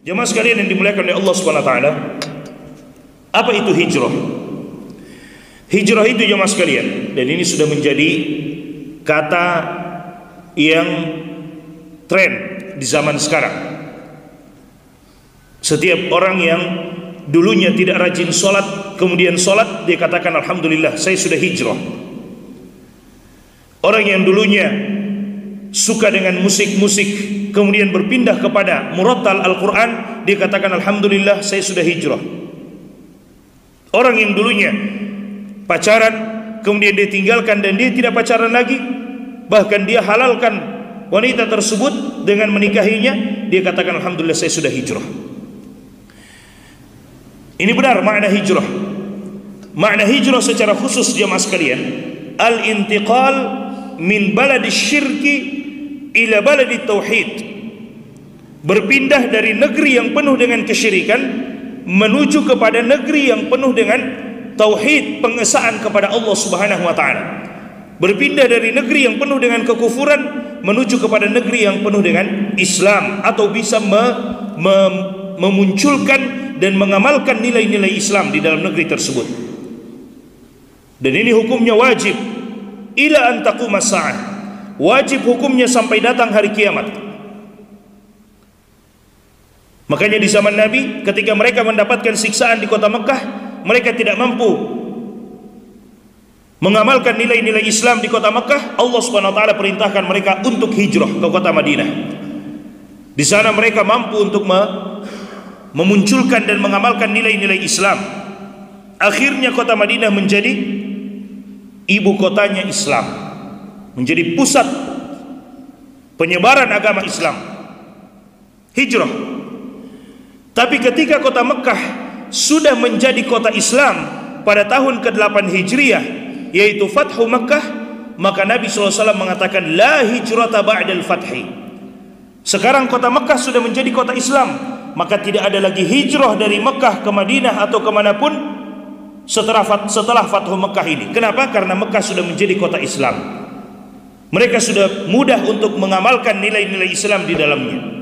Jemaah sekalian yang dimuliakan oleh Allah Subhanahu wa taala, apa itu hijrah? Hijrah itu jemaah sekalian, dan ini sudah menjadi kata yang tren di zaman sekarang. Setiap orang yang dulunya tidak rajin sholat, kemudian sholat, dia katakan alhamdulillah saya sudah hijrah. Orang yang dulunya suka dengan musik-musik, kemudian berpindah kepada murattal Al-Quran, dia katakan alhamdulillah saya sudah hijrah. Orang yang dulunya pacaran, kemudian dia tinggalkan dan dia tidak pacaran lagi, bahkan dia halalkan wanita tersebut dengan menikahinya, dia katakan alhamdulillah saya sudah hijrah. Ini benar makna hijrah. Makna hijrah secara khusus jemaah sekalian, al-intiqal min baladi syirki ila baladi tauhid. Berpindah dari negeri yang penuh dengan kesyirikan menuju kepada negeri yang penuh dengan tauhid, pengesaan kepada Allah Subhanahu wa taala. Berpindah dari negeri yang penuh dengan kekufuran menuju kepada negeri yang penuh dengan Islam, atau bisa memunculkan dan mengamalkan nilai-nilai Islam di dalam negeri tersebut. Dan ini hukumnya wajib ila an taqumas sa'ah. Wajib hukumnya sampai datang hari kiamat. Makanya di zaman Nabi, ketika mereka mendapatkan siksaan di kota Mekah, mereka tidak mampu mengamalkan nilai-nilai Islam di kota Mekah. Allah Subhanahu wa taala perintahkan mereka untuk hijrah ke kota Madinah. Di sana mereka mampu untuk memunculkan dan mengamalkan nilai-nilai Islam. Akhirnya kota Madinah menjadi ibu kotanya Islam, menjadi pusat penyebaran agama Islam. Hijrah. Tapi ketika kota Mekah sudah menjadi kota Islam pada tahun ke-8 Hijriah, yaitu Fathu Mekah, maka Nabi SAW mengatakan la hijrata ba'dal fathi. Sekarang kota Mekah sudah menjadi kota Islam, maka tidak ada lagi hijrah dari Mekah ke Madinah atau kemanapun setelah Fathu Mekah ini. Kenapa? Karena Mekah sudah menjadi kota Islam. Mereka sudah mudah untuk mengamalkan nilai-nilai Islam di dalamnya.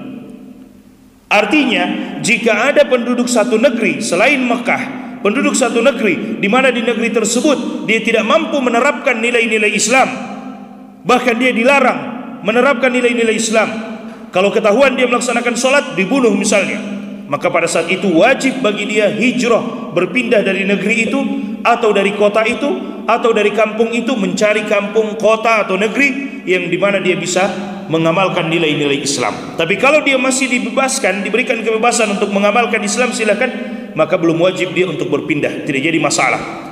Artinya, jika ada penduduk satu negeri selain Mekah, penduduk satu negeri di mana di negeri tersebut dia tidak mampu menerapkan nilai-nilai Islam, bahkan dia dilarang menerapkan nilai-nilai Islam. Kalau ketahuan dia melaksanakan sholat, dibunuh misalnya, maka pada saat itu wajib bagi dia hijrah, berpindah dari negeri itu atau dari kota itu atau dari kampung itu, mencari kampung, kota atau negeri yang dimana dia bisa mengamalkan nilai-nilai Islam. Tapi kalau dia masih dibebaskan, diberikan kebebasan untuk mengamalkan Islam, silakan, maka belum wajib dia untuk berpindah, tidak jadi masalah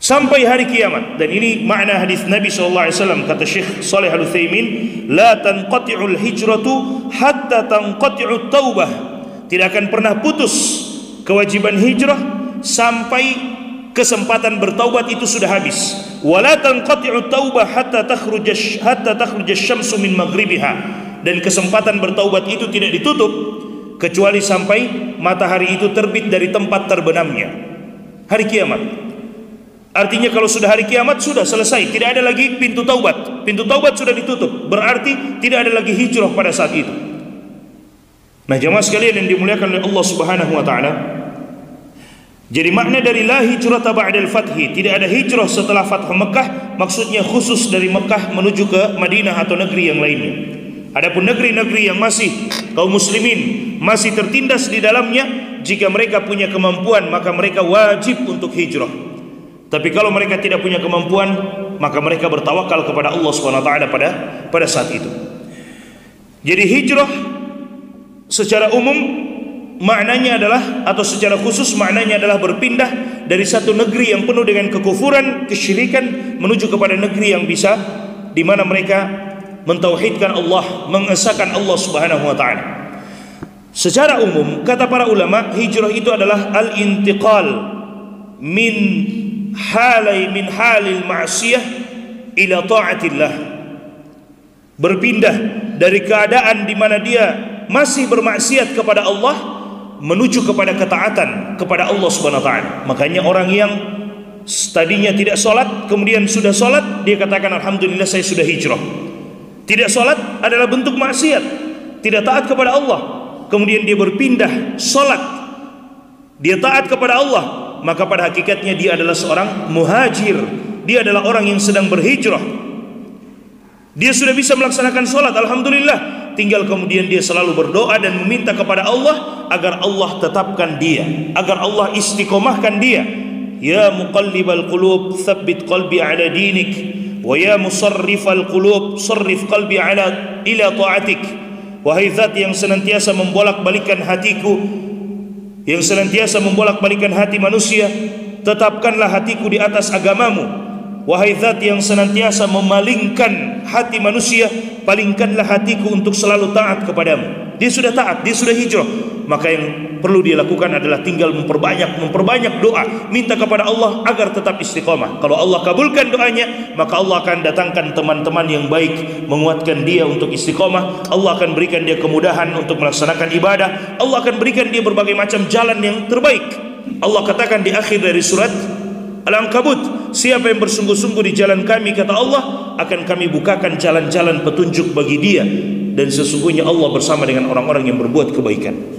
sampai hari kiamat. Dan ini makna hadis Nabi SAW, kata Syekh Shalih Al-Utsaimin, la tanqati'ul hijratu hatta tanqati'ut taubah. Tidak akan pernah putus kewajiban hijrah sampai kesempatan bertaubat itu sudah habis. Wala tanqati'ut taubah hatta takhruj asy-syamsu min maghribiha. Dan kesempatan bertaubat itu tidak ditutup kecuali sampai matahari itu terbit dari tempat terbenamnya. Hari kiamat. Artinya kalau sudah hari kiamat sudah selesai, tidak ada lagi pintu taubat. Pintu taubat sudah ditutup, berarti tidak ada lagi hijrah pada saat itu. Nah, jemaah sekalian yang dimuliakan oleh Allah Subhanahu wa taala, jadi makna dari la hijrata ba'dal fathi, tidak ada hijrah setelah Fathu Mekah, maksudnya khusus dari Mekah menuju ke Madinah atau negeri yang lainnya. Adapun negeri-negeri yang masih kaum muslimin masih tertindas di dalamnya, jika mereka punya kemampuan maka mereka wajib untuk hijrah. Tapi kalau mereka tidak punya kemampuan, maka mereka bertawakal kepada Allah Subhanahu wa taala pada saat itu. Jadi hijrah secara umum maknanya adalah, atau secara khusus maknanya adalah berpindah dari satu negeri yang penuh dengan kekufuran, kesyirikan, menuju kepada negeri yang bisa, di mana mereka mentauhidkan Allah, mengesahkan Allah Subhanahu wa taala. Secara umum kata para ulama, hijrah itu adalah al-intiqal min halil ma'siyah ila ta'atillah. Berpindah dari keadaan di mana dia masih bermaksiat kepada Allah menuju kepada ketaatan kepada Allah Subhanahu wa taala. Makanya orang yang tadinya tidak sholat kemudian sudah sholat, dia katakan alhamdulillah saya sudah hijrah. Tidak sholat adalah bentuk maksiat, tidak taat kepada Allah, kemudian dia berpindah salat, dia taat kepada Allah, maka pada hakikatnya dia adalah seorang muhajir. Dia adalah orang yang sedang berhijrah. Dia sudah bisa melaksanakan salat, alhamdulillah. Tinggal kemudian dia selalu berdoa dan meminta kepada Allah agar Allah tetapkan dia, agar Allah istiqomahkan dia. Ya muqallibal qulub, tsabbit qalbi ala dinik. Wa ya musarrifal qulub, sarrif qalbi ila ta'atik. Wahai zat yang senantiasa membolak-balikan hatiku, yang senantiasa membolak-balikan hati manusia, tetapkanlah hatiku di atas agamamu. Wahai zat yang senantiasa memalingkan hati manusia, palingkanlah hatiku untuk selalu taat kepadamu. Dia sudah taat, dia sudah hijrah, maka yang perlu dia lakukan adalah tinggal memperbanyak doa, minta kepada Allah agar tetap istiqomah. Kalau Allah kabulkan doanya, maka Allah akan datangkan teman-teman yang baik menguatkan dia untuk istiqomah. Allah akan berikan dia kemudahan untuk melaksanakan ibadah. Allah akan berikan dia berbagai macam jalan yang terbaik. Allah katakan di akhir dari surat Al-Ankabut, siapa yang bersungguh-sungguh di jalan kami, kata Allah, akan kami bukakan jalan-jalan petunjuk bagi dia, dan sesungguhnya Allah bersama dengan orang-orang yang berbuat kebaikan.